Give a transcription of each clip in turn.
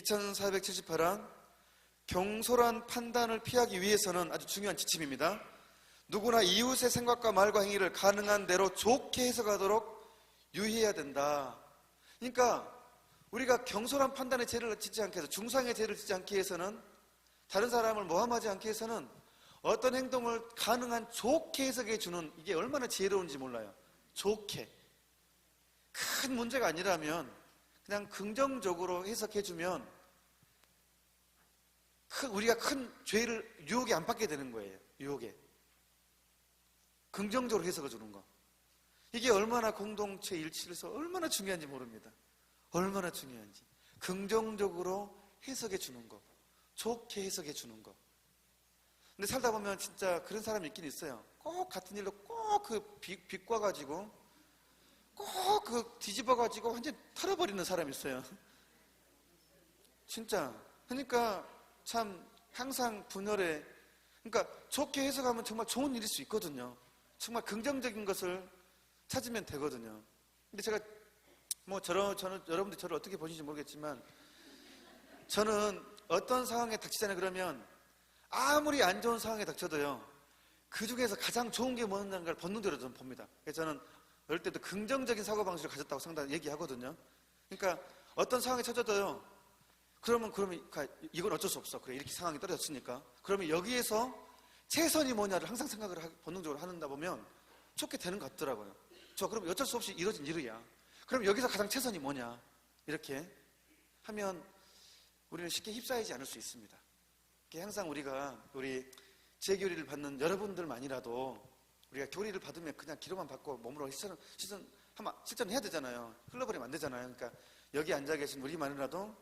2478원 경솔한 판단을 피하기 위해서는 아주 중요한 지침입니다. 누구나 이웃의 생각과 말과 행위를 가능한 대로 좋게 해석하도록 유의해야 된다. 그러니까 우리가 경솔한 판단의 죄를 짓지 않게 해서, 중상의 죄를 짓지 않기 위해서는, 다른 사람을 모함하지 않기 위해서는 어떤 행동을 가능한 좋게 해석해 주는, 이게 얼마나 지혜로운지 몰라요. 좋게. 큰 문제가 아니라면 그냥 긍정적으로 해석해 주면 우리가 큰 죄를, 유혹에 안 받게 되는 거예요. 유혹에. 긍정적으로 해석해 주는 거. 이게 얼마나 공동체 일치에서 얼마나 중요한지 모릅니다. 얼마나 중요한지. 긍정적으로 해석해 주는 거. 좋게 해석해 주는 거. 근데 살다 보면 진짜 그런 사람이 있긴 있어요. 꼭 같은 일로 꼭 그 비꼬아가지고 꼭 그 뒤집어가지고 완전 털어버리는 사람이 있어요. 진짜. 그러니까 참 항상 분열해. 그러니까 좋게 해석하면 정말 좋은 일일 수 있거든요. 정말 긍정적인 것을 찾으면 되거든요. 근데 제가 저는 여러분들이 저를 어떻게 보시는지 모르겠지만, 저는 어떤 상황에 닥치잖아요. 그러면 아무리 안 좋은 상황에 닥쳐도요, 그 중에서 가장 좋은 게 뭐였는가를 본능대로 좀 봅니다. 그래서 저는 어릴 때도 긍정적인 사고방식을 가졌다고 상당히 얘기하거든요. 그러니까 어떤 상황에 처져도요, 그러면 이건 어쩔 수 없어. 그래, 이렇게 상황이 떨어졌으니까. 그러면 여기에서 최선이 뭐냐를 항상 생각을 본능적으로 하는다 보면 좋게 되는 것 같더라고요. 그럼 어쩔 수 없이 이뤄진 일이야. 그럼 여기서 가장 최선이 뭐냐? 이렇게 하면 우리는 쉽게 휩싸이지 않을 수 있습니다. 항상 우리 재교리를 받는 여러분들만이라도 우리가 교리를 받으면 그냥 기로만 받고 몸으로 실천해야 되잖아요. 흘러버리면 안 되잖아요. 그러니까 여기 앉아 계신 우리만이라도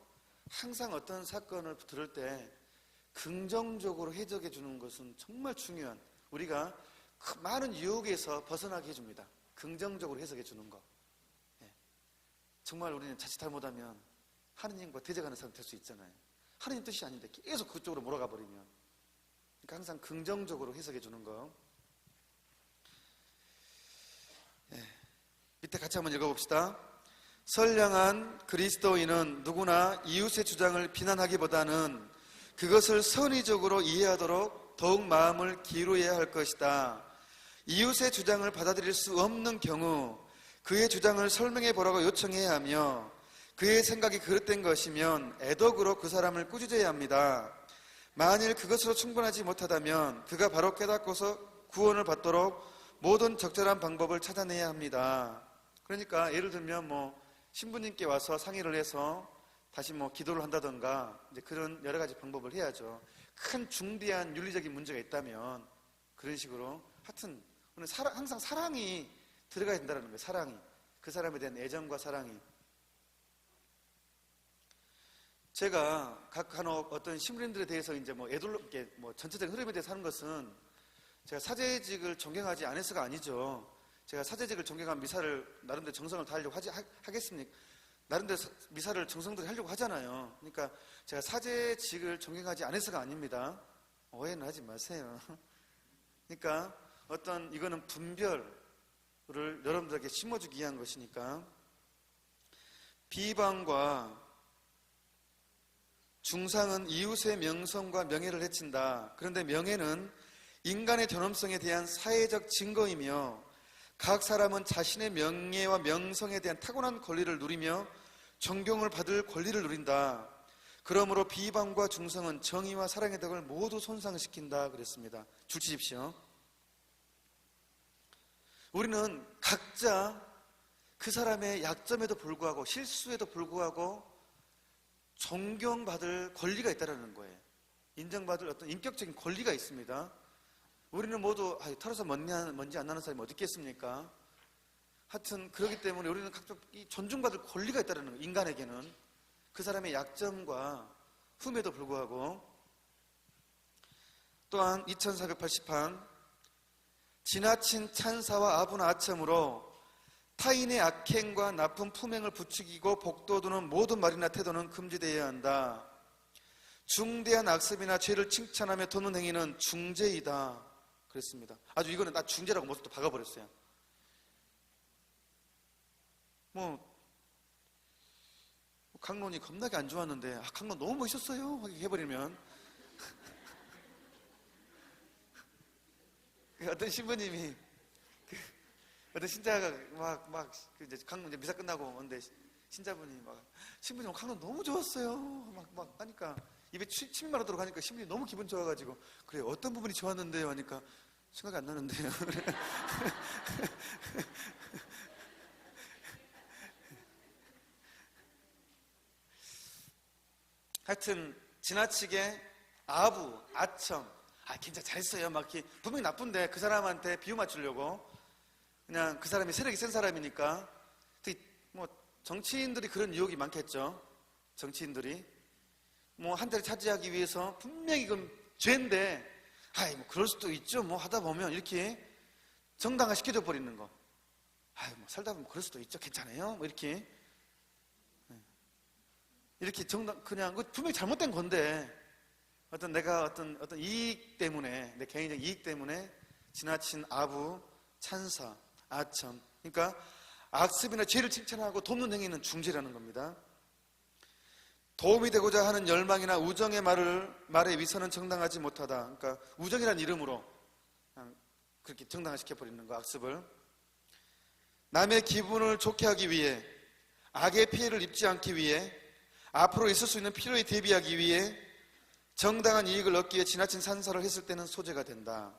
항상 어떤 사건을 들을 때 긍정적으로 해석해 주는 것은 정말 중요한, 우리가 많은 유혹에서 벗어나게 해줍니다. 긍정적으로 해석해 주는 거. 정말 우리는 자칫 잘못하면 하느님과 대적하는 사람 될 수 있잖아요. 하느님 뜻이 아닌데 계속 그쪽으로 몰아가 버리면. 그러니까 항상 긍정적으로 해석해 주는 거. 밑에 같이 한번 읽어봅시다. 선량한 그리스도인은 누구나 이웃의 주장을 비난하기보다는 그것을 선의적으로 이해하도록 더욱 마음을 기울여야 할 것이다. 이웃의 주장을 받아들일 수 없는 경우 그의 주장을 설명해 보라고 요청해야 하며, 그의 생각이 그릇된 것이면 애덕으로 그 사람을 꾸짖어야 합니다. 만일 그것으로 충분하지 못하다면 그가 바로 깨닫고서 구원을 받도록 모든 적절한 방법을 찾아내야 합니다. 그러니까 예를 들면 신부님께 와서 상의를 해서 다시 기도를 한다던가, 이제 그런 여러 가지 방법을 해야죠. 큰 중대한 윤리적인 문제가 있다면 그런 식으로. 하여튼 우리는 항상 사랑이 들어가야 된다는 거예요. 사랑이. 그 사람에 대한 애정과 사랑이. 제가 간혹 어떤 신부님들에 대해서 이제 애들롭게 전체적인 흐름에 대해서 하는 것은, 제가 사제직을 존경하지 않아서가 아니죠. 제가 사제직을 존경한 미사를 나름대로 정성을 다하려고 하겠습니까? 나름대로 미사를 정성들이 하려고 하잖아요. 그러니까 제가 사제직을 존경하지 않아서가 아닙니다. 오해는 하지 마세요. 그러니까 이거는 분별을 여러분들에게 심어주기 위한 것이니까. 비방과 중상은 이웃의 명성과 명예를 해친다. 그런데 명예는 인간의 존엄성에 대한 사회적 증거이며, 각 사람은 자신의 명예와 명성에 대한 타고난 권리를 누리며 존경을 받을 권리를 누린다. 그러므로 비방과 중성은 정의와 사랑의 덕을 모두 손상시킨다 그랬습니다. 줄 치십시오. 우리는 각자 그 사람의 약점에도 불구하고, 실수에도 불구하고 존경받을 권리가 있다는 거예요. 인정받을 어떤 인격적인 권리가 있습니다. 우리는 모두 털어서 먼지 안 나는 사람이 어디 있겠습니까? 하여튼 그렇기 때문에 우리는 각자 존중받을 권리가 있다는 거예요. 인간에게는 그 사람의 약점과 흠에도 불구하고. 또한 2480판, 지나친 찬사와 아부나 아첨으로 타인의 악행과 나쁜 품행을 부추기고 복도두는 모든 말이나 태도는 금지되어야 한다. 중대한 악습이나 죄를 칭찬하며 도는 행위는 중죄이다 그랬습니다. 아주 이거는 나 중죄라고 모습도 박아버렸어요. 강론이 겁나게 안 좋았는데 강론 너무 멋있었어요 하게 해버리면 어떤 신부님이 어떤 신자가 이제 강론 이제 미사 끝나고 오는데 신자분이 신부님 강론 너무 좋았어요 막 하니까 입에 침이 마르도록 하니까 신부님이 너무 기분 좋아가지고 그래 어떤 부분이 좋았는데요 하니까 생각이 안 나는데요. 하여튼 지나치게 아부, 아첨, 괜찮아 잘했어요 막 이렇게 분명히 나쁜데 그 사람한테 비유 맞추려고 그냥 그 사람이 세력이 센 사람이니까 특히 뭐 정치인들이 그런 유혹이 많겠죠. 정치인들이 뭐 한 자리 차지하기 위해서 분명히 이건 죄인데 뭐 그럴 수도 있죠 뭐 하다 보면 이렇게 정당화 시켜줘 버리는 거. 뭐 살다 보면 그럴 수도 있죠 괜찮아요 뭐 이렇게 그냥 분명히 잘못된 건데 내가 어떤 이익 때문에 내 개인적 이익 때문에 지나친 아부, 찬사, 아첨 그러니까 악습이나 죄를 칭찬하고 돕는 행위는 중죄라는 겁니다. 도움이 되고자 하는 열망이나 우정의 말에 위선은 정당하지 못하다. 그러니까 우정이라는 이름으로 그냥 그렇게 정당화시켜버리는 거, 악습을. 남의 기분을 좋게 하기 위해, 악의 피해를 입지 않기 위해, 앞으로 있을 수 있는 필요에 대비하기 위해 정당한 이익을 얻기 위해 지나친 산사를 했을 때는 소재가 된다.